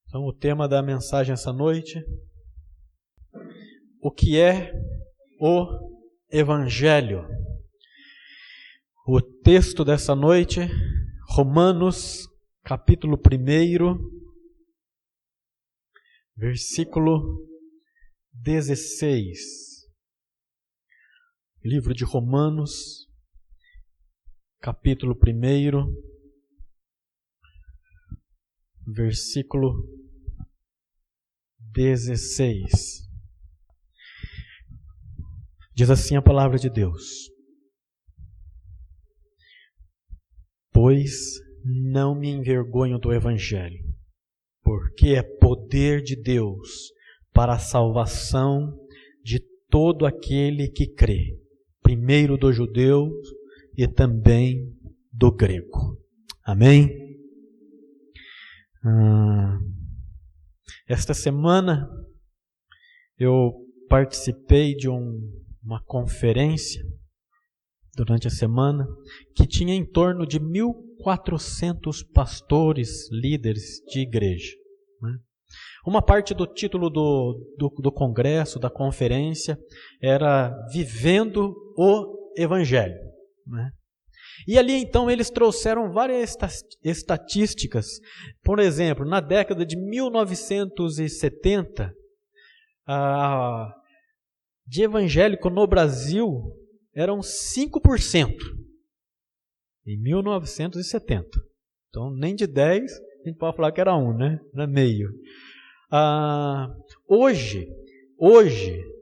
Então, o tema da mensagem essa noite: o que é o Evangelho? O texto dessa noite, Romanos, capítulo 1, versículo 16. Livro de Romanos, capítulo 1, versículo 16. Diz assim a palavra de Deus: pois não me envergonho do Evangelho, porque é poder de Deus para a salvação de todo aquele que crê, primeiro do judeu e também do grego. Amém? Esta semana eu participei de uma conferência durante a semana que tinha em torno de 1.400 pastores, líderes de igreja. Uma parte do título do congresso, da conferência, era Vivendo o Evangelho. E ali então eles trouxeram várias estatísticas. Por exemplo, na década de 1970, de evangélico no Brasil eram 5%. Em 1970. Então, nem de 10, a gente pode falar que era 1, né? Era meio. Hoje,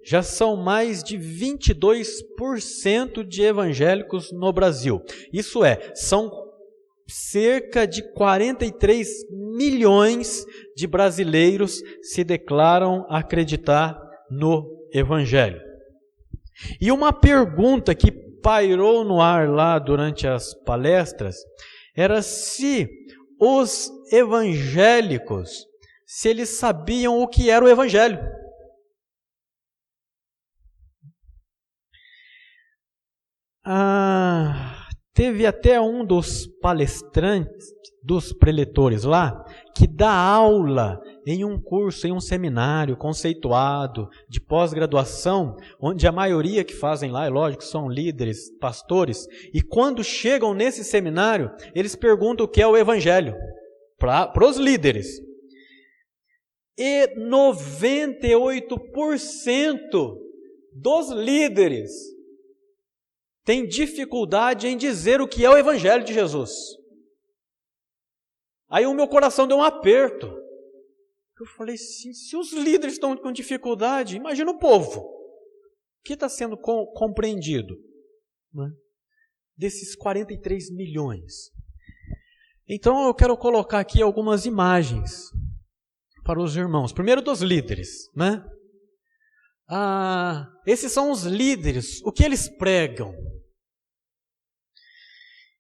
já são mais de 22% de evangélicos no Brasil. Isso é, são cerca de 43 milhões de brasileiros se declaram acreditar no Evangelho. E uma pergunta que pairou no ar lá durante as palestras era se os evangélicos, se eles sabiam o que era o Evangelho. Teve até um dos palestrantes, dos preletores lá, que dá aula em um curso, em um seminário conceituado de pós-graduação, onde a maioria que fazem lá, é lógico, são líderes, pastores, e quando chegam nesse seminário, eles perguntam o que é o Evangelho para os líderes. E 98% dos líderes têm dificuldade em dizer o que é o Evangelho de Jesus. Aí o meu coração deu um aperto. Eu falei, se os líderes estão com dificuldade, imagina o povo. O que está sendo compreendido? Desses 43 milhões. Então eu quero colocar aqui algumas imagens para os irmãos. Primeiro dos líderes, né? Esses são os líderes, o que eles pregam.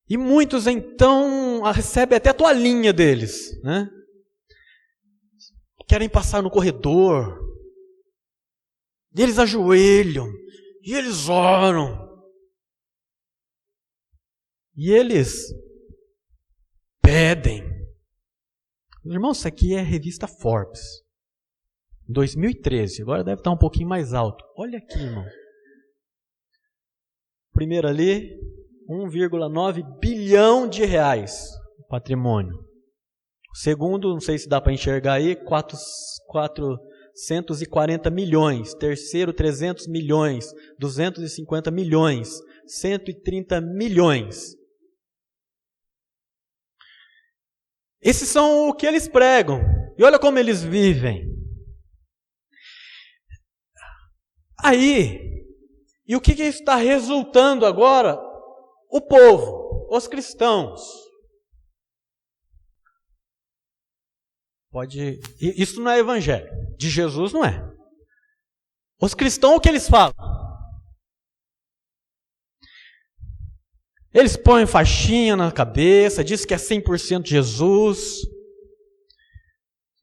E muitos então recebem até a toalhinha deles, né? Querem passar no corredor, e eles ajoelham, e eles oram, e eles pedem. Irmãos, isso aqui é a revista Forbes, 2013, agora deve estar um pouquinho mais alto. Olha aqui, irmão. Primeiro ali, 1,9 bilhão de reais o patrimônio. O segundo, não sei se dá para enxergar aí, 440 milhões. Terceiro, 300 milhões. 250 milhões. 130 milhões. Esses são o que eles pregam. E olha como eles vivem. Aí, e o que está resultando agora? O povo, os cristãos. Isso não é evangelho. De Jesus não é. Os cristãos, o que eles falam? Eles põem faixinha na cabeça, diz que é 100% Jesus.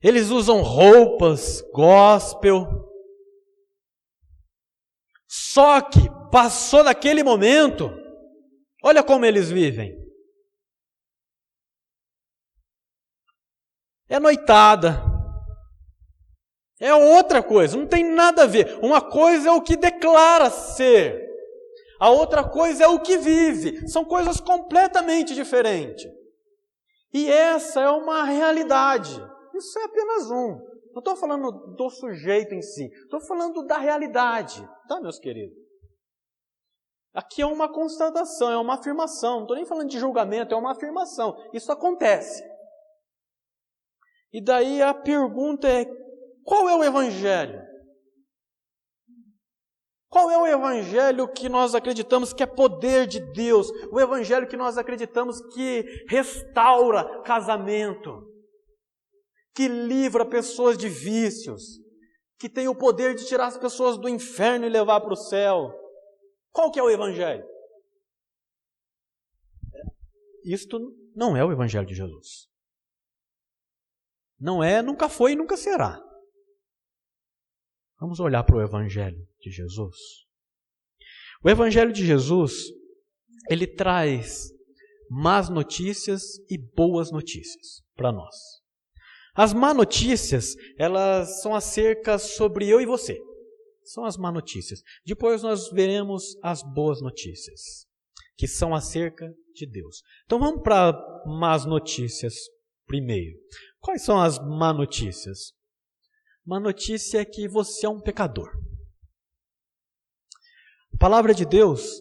Eles usam roupas gospel. Só que passou daquele momento, olha como eles vivem. É noitada, É outra coisa, não tem nada a ver. Uma coisa é o que declara ser, a outra coisa é o que vive. São coisas completamente diferentes. E essa é uma realidade. Isso é apenas um. Não estou falando do sujeito em si, estou falando da realidade, tá, meus queridos? Aqui é uma constatação, é uma afirmação. Não estou nem falando de julgamento, é uma afirmação. Isso acontece. E daí a pergunta é, qual é o Evangelho? Qual é o Evangelho que nós acreditamos que é poder de Deus? O Evangelho que nós acreditamos que restaura casamento, que livra pessoas de vícios, que tem o poder de tirar as pessoas do inferno e levar para o céu. Qual que é o Evangelho? Isto não é o Evangelho de Jesus. Não é, nunca foi e nunca será. Vamos olhar para o Evangelho de Jesus. O Evangelho de Jesus, ele traz más notícias e boas notícias para nós. As más notícias, elas são acerca sobre eu e você. São as más notícias. Depois nós veremos as boas notícias, que são acerca de Deus. Então vamos para más notícias primeiro. Quais são as más notícias? Má notícia é que você é um pecador. A palavra de Deus,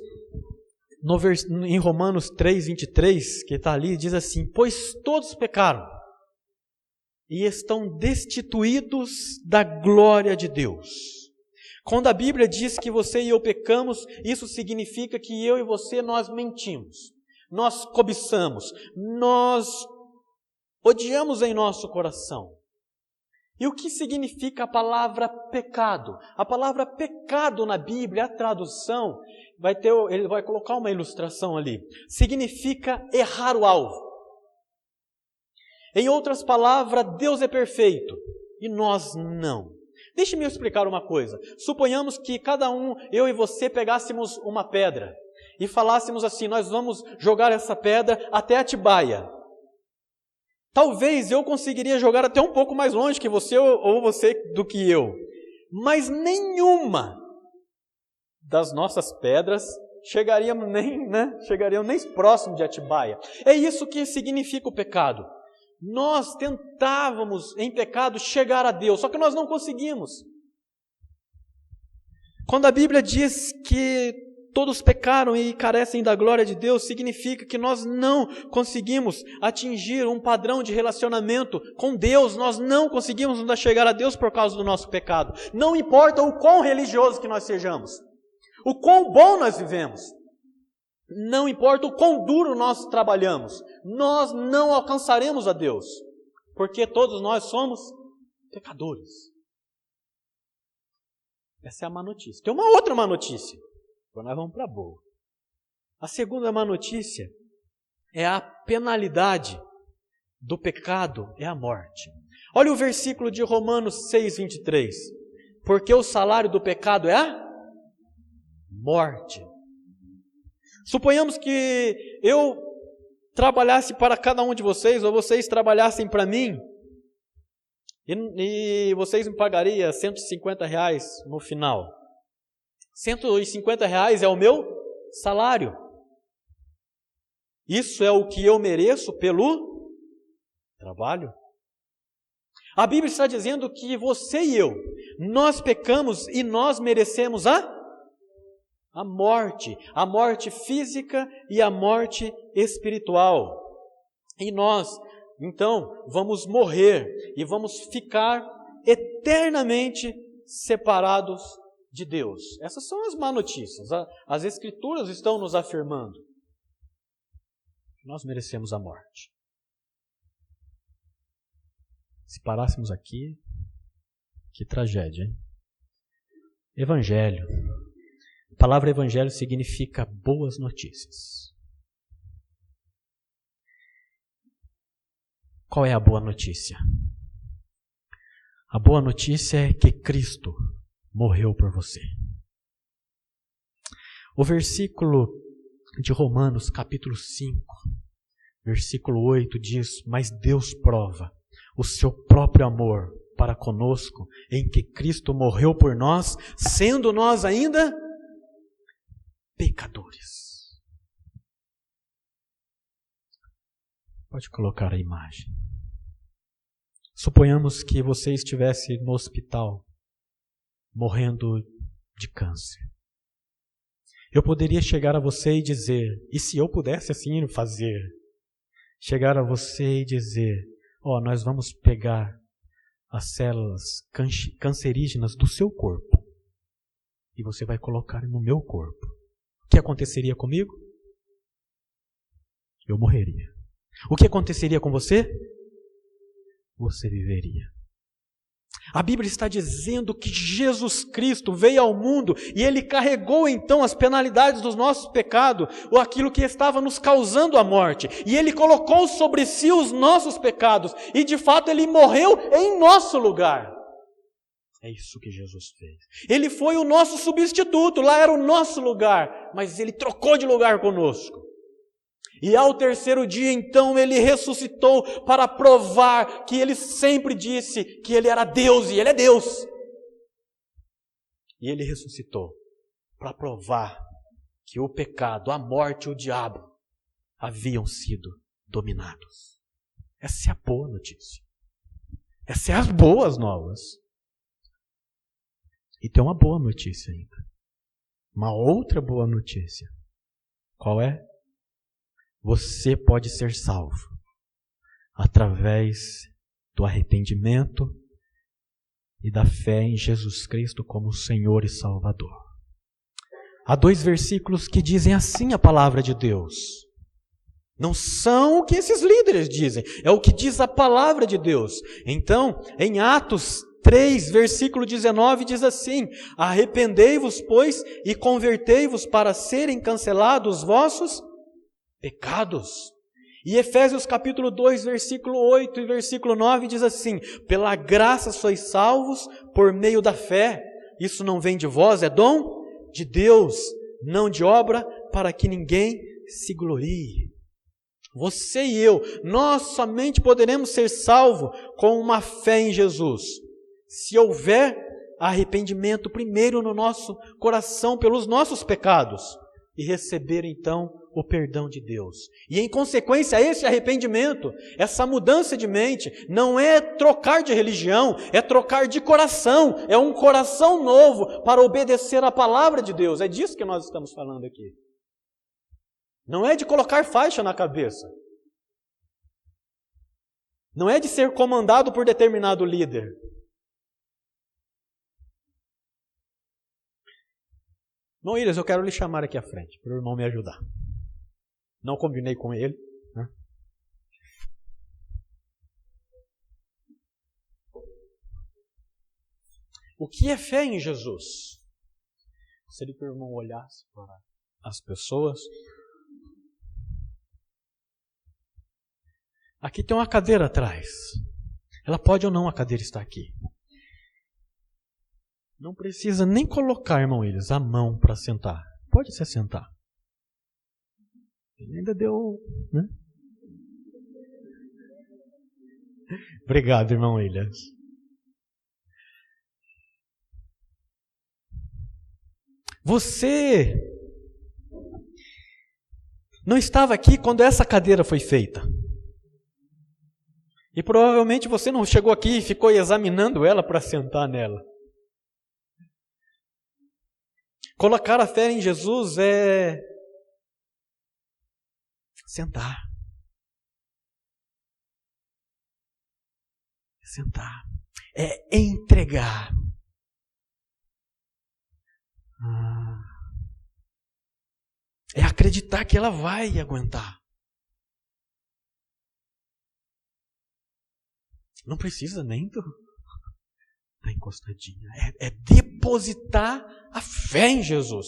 em Romanos 3:23, que está ali, diz assim: pois todos pecaram e estão destituídos da glória de Deus. Quando a Bíblia diz que você e eu pecamos, isso significa que eu e você, nós mentimos, nós cobiçamos, nós odiamos em nosso coração. E o que significa a palavra pecado? A palavra pecado na Bíblia, a tradução, ele vai colocar uma ilustração ali, significa errar o alvo. Em outras palavras, Deus é perfeito e nós não. Deixe-me explicar uma coisa. Suponhamos que cada um, eu e você, pegássemos uma pedra e falássemos assim: nós vamos jogar essa pedra até Atibaia. Talvez eu conseguiria jogar até um pouco mais longe que você ou você do que eu. Mas nenhuma das nossas pedras chegariam nem próximo de Atibaia. É isso que significa o pecado. Nós tentávamos em pecado chegar a Deus, só que nós não conseguimos. Quando a Bíblia diz que todos pecaram e carecem da glória de Deus, significa que nós não conseguimos atingir um padrão de relacionamento com Deus, nós não conseguimos nos chegar a Deus por causa do nosso pecado. Não importa o quão religioso que nós sejamos, o quão bom nós vivemos, não importa o quão duro nós trabalhamos, nós não alcançaremos a Deus, porque todos nós somos pecadores. Essa é a má notícia. Tem uma outra má notícia. Agora nós vamos para a boa. A segunda má notícia é a penalidade do pecado, é a morte. Olha o versículo de Romanos 6:23. Porque o salário do pecado é a morte. Suponhamos que eu trabalhasse para cada um de vocês, ou vocês trabalhassem para mim, e vocês me pagariam R$150 no final. R$150 é o meu salário. Isso é o que eu mereço pelo trabalho. A Bíblia está dizendo que você e eu, nós pecamos e nós merecemos a morte física e a morte espiritual. E nós, então, vamos morrer e vamos ficar eternamente separados de Deus. Essas são as más notícias. As Escrituras estão nos afirmando. Nós merecemos a morte. Se parássemos aqui, que tragédia, hein? Evangelho. A palavra evangelho significa boas notícias. Qual é a boa notícia? A boa notícia é que Cristo morreu por você. O versículo de Romanos, capítulo 5, versículo 8 diz: mas Deus prova o seu próprio amor para conosco, em que Cristo morreu por nós, sendo nós ainda pecadores. Pode colocar a imagem. Suponhamos que você estivesse no hospital, morrendo de câncer. Eu poderia chegar a você e dizer, e se eu pudesse assim fazer, chegar a você e dizer, nós vamos pegar as células cancerígenas do seu corpo e você vai colocar no meu corpo. O que aconteceria comigo? Eu morreria. O que aconteceria com você? Você viveria. A Bíblia está dizendo que Jesus Cristo veio ao mundo e Ele carregou então as penalidades dos nossos pecados, ou aquilo que estava nos causando a morte. E Ele colocou sobre si os nossos pecados e de fato Ele morreu em nosso lugar. É isso que Jesus fez. Ele foi o nosso substituto, lá era o nosso lugar, mas Ele trocou de lugar conosco. E ao terceiro dia, então, Ele ressuscitou para provar que Ele sempre disse que Ele era Deus e Ele é Deus. E Ele ressuscitou para provar que o pecado, a morte e o diabo haviam sido dominados. Essa é a boa notícia. Essas são as boas novas. E tem uma boa notícia ainda. Uma outra boa notícia. Qual é? Você pode ser salvo através do arrependimento e da fé em Jesus Cristo como Senhor e Salvador. Há 2 versículos que dizem assim a palavra de Deus. Não são o que esses líderes dizem, é o que diz a palavra de Deus. Então, em Atos 3, versículo 19, diz assim: arrependei-vos, pois, e convertei-vos para serem cancelados os vossos pecados. E Efésios capítulo 2, versículo 8 e versículo 9 diz assim: pela graça sois salvos por meio da fé. Isso não vem de vós, é dom de Deus, não de obra, para que ninguém se glorie. Você e eu, nós somente poderemos ser salvos com uma fé em Jesus, se houver arrependimento primeiro no nosso coração pelos nossos pecados e receber então o perdão de Deus. E em consequência, esse arrependimento, essa mudança de mente, não é trocar de religião, é trocar de coração, é um coração novo para obedecer a palavra de Deus. É disso que nós estamos falando aqui. Não é de colocar faixa na cabeça. Não é de ser comandado por determinado líder. Irmão Williams, eu quero lhe chamar aqui à frente, para o irmão me ajudar. Não combinei com ele, né? O que é fé em Jesus? Gostaria que o irmão olhasse para as pessoas. Aqui tem uma cadeira atrás. Ela pode ou não a cadeira estar aqui. Não precisa nem colocar, irmão Williams, a mão para sentar. Pode se assentar. Ele ainda deu, né? Obrigado, irmão Williams. Você não estava aqui quando essa cadeira foi feita. E provavelmente você não chegou aqui e ficou examinando ela para sentar nela. Colocar a fé em Jesus é sentar. É sentar. É entregar. É acreditar que ela vai aguentar. Não precisa nem da encostadinha. É depositar a fé em Jesus.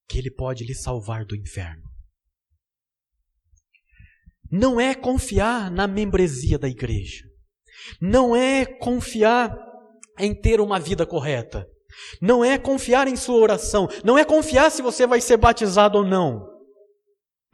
Que Ele pode lhe salvar do inferno. Não é confiar na membresia da igreja. Não é confiar em ter uma vida correta. Não é confiar em sua oração. Não é confiar se você vai ser batizado ou não.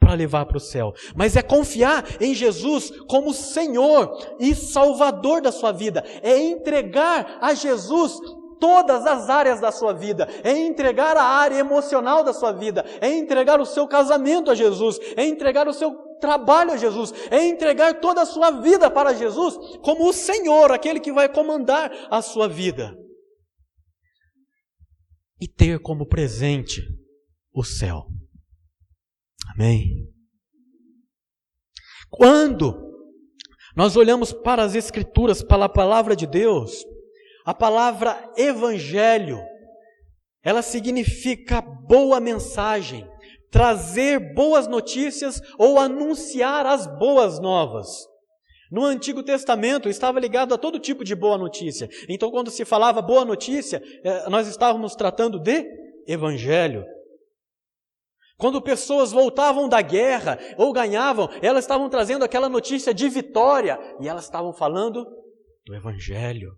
para levar para o céu, mas é confiar em Jesus como Senhor e Salvador da sua vida, é entregar a Jesus todas as áreas da sua vida, é entregar a área emocional da sua vida, é entregar o seu casamento a Jesus, é entregar o seu trabalho a Jesus, é entregar toda a sua vida para Jesus como o Senhor, aquele que vai comandar a sua vida. E ter como presente o céu. Amém? Quando nós olhamos para as Escrituras, para a palavra de Deus, a palavra evangelho, ela significa boa mensagem, trazer boas notícias ou anunciar as boas novas. No Antigo Testamento estava ligado a todo tipo de boa notícia. Então, quando se falava boa notícia, nós estávamos tratando de evangelho. Quando pessoas voltavam da guerra ou ganhavam, elas estavam trazendo aquela notícia de vitória e elas estavam falando do evangelho.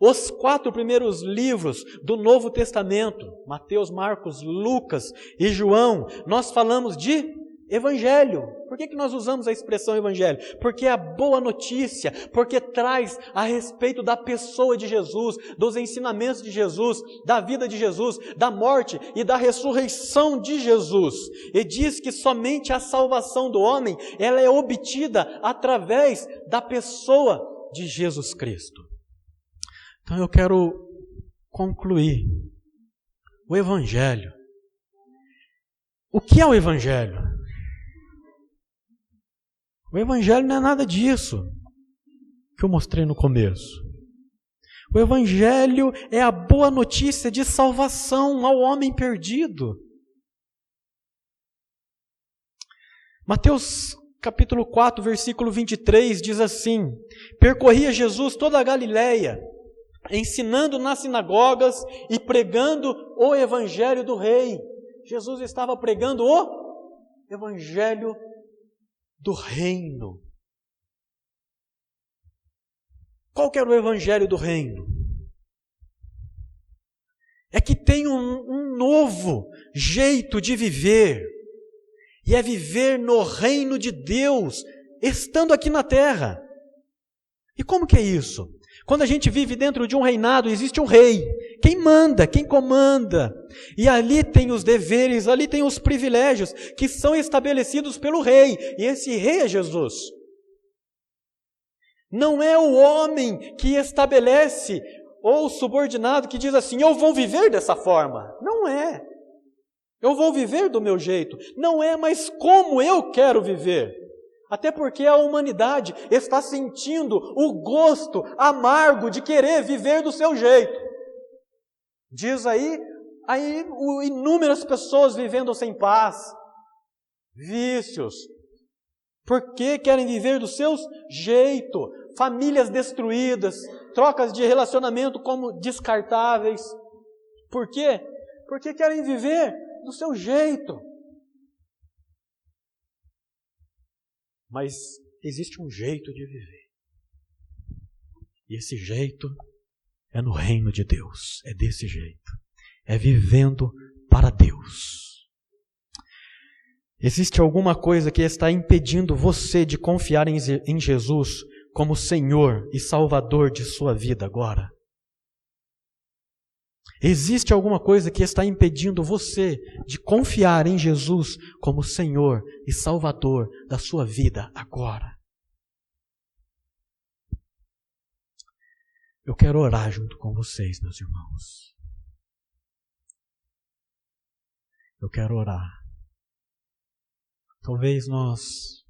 Os 4 primeiros livros do Novo Testamento, Mateus, Marcos, Lucas e João, nós falamos de evangelho. Por que nós usamos a expressão evangelho? Porque é a boa notícia, porque traz a respeito da pessoa de Jesus, dos ensinamentos de Jesus, da vida de Jesus, da morte e da ressurreição de Jesus. E diz que somente a salvação do homem, ela é obtida através da pessoa de Jesus Cristo. Então eu quero concluir. O evangelho. O que é o evangelho? O evangelho não é nada disso que eu mostrei no começo. O evangelho é a boa notícia de salvação ao homem perdido. Mateus capítulo 4, versículo 23 diz assim: percorria Jesus toda a Galileia, ensinando nas sinagogas e pregando o evangelho do rei. Jesus estava pregando o evangelho do reino. Qual que era o evangelho do reino? É que tem um novo jeito de viver, e é viver no reino de Deus, estando aqui na terra. E como que é isso? Quando a gente vive dentro de um reinado, existe um rei, quem manda, quem comanda. E ali tem os deveres, ali tem os privilégios que são estabelecidos pelo rei. E esse rei é Jesus. Não é o homem que estabelece, ou o subordinado que diz assim, eu vou viver dessa forma. Não é. Eu vou viver do meu jeito. Não é, mas como eu quero viver. Até porque a humanidade está sentindo o gosto amargo de querer viver do seu jeito. Diz aí inúmeras pessoas vivendo sem paz, vícios. Porque querem viver do seu jeito. Famílias destruídas, trocas de relacionamento como descartáveis. Por quê? Porque querem viver do seu jeito. Mas existe um jeito de viver. E esse jeito é no reino de Deus. É desse jeito. É vivendo para Deus. Existe alguma coisa que está impedindo você de confiar em Jesus como Senhor e Salvador de sua vida agora? Existe alguma coisa que está impedindo você de confiar em Jesus como Senhor e Salvador da sua vida agora? Eu quero orar junto com vocês, meus irmãos. Eu quero orar. Talvez nós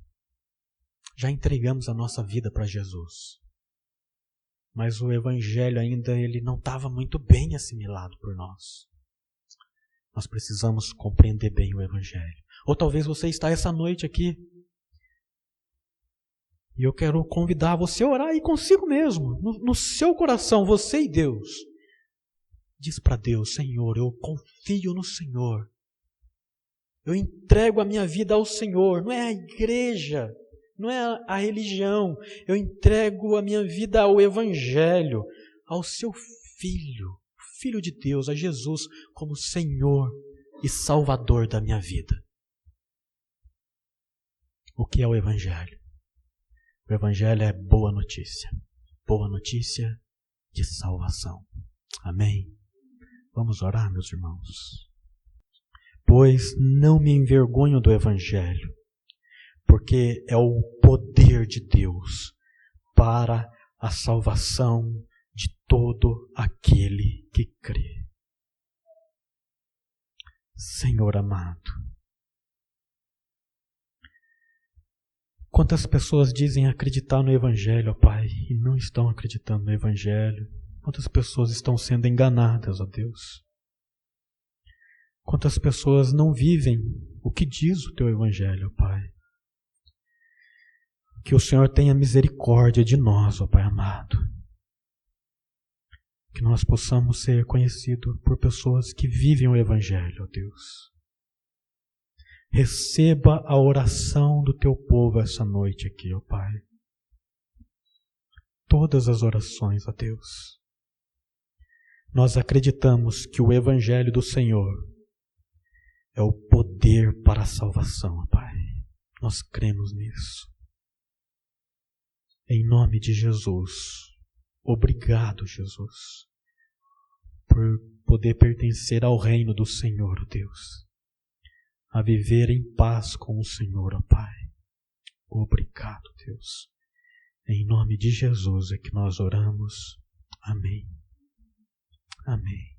já entregamos a nossa vida para Jesus. Mas o Evangelho ainda ele não estava muito bem assimilado por nós. Nós precisamos compreender bem o Evangelho. Ou talvez você está essa noite aqui. E eu quero convidar você a orar aí consigo mesmo. No seu coração, você e Deus. Diz para Deus, Senhor, eu confio no Senhor. Eu entrego a minha vida ao Senhor. Não é a igreja. Não é a religião, eu entrego a minha vida ao Evangelho, ao seu Filho, Filho de Deus, a Jesus, como Senhor e Salvador da minha vida. O que é o Evangelho? O Evangelho é boa notícia de salvação. Amém? Vamos orar, meus irmãos. Pois não me envergonho do Evangelho, porque é o poder de Deus para a salvação de todo aquele que crê. Senhor amado, quantas pessoas dizem acreditar no Evangelho, ó Pai, e não estão acreditando no Evangelho? Quantas pessoas estão sendo enganadas, ó Deus? Quantas pessoas não vivem o que diz o Teu Evangelho, ó Pai? Que o Senhor tenha misericórdia de nós, ó Pai amado. Que nós possamos ser conhecidos por pessoas que vivem o Evangelho, ó Deus. Receba a oração do Teu povo essa noite aqui, ó Pai. Todas as orações, ó Deus. Nós acreditamos que o Evangelho do Senhor é o poder para a salvação, ó Pai. Nós cremos nisso. Em nome de Jesus. Obrigado, Jesus, por poder pertencer ao reino do Senhor, ó Deus, a viver em paz com o Senhor, ó Pai. Obrigado, Deus. Em nome de Jesus é que nós oramos. Amém. Amém.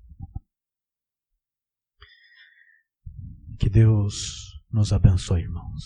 Que Deus nos abençoe, irmãos.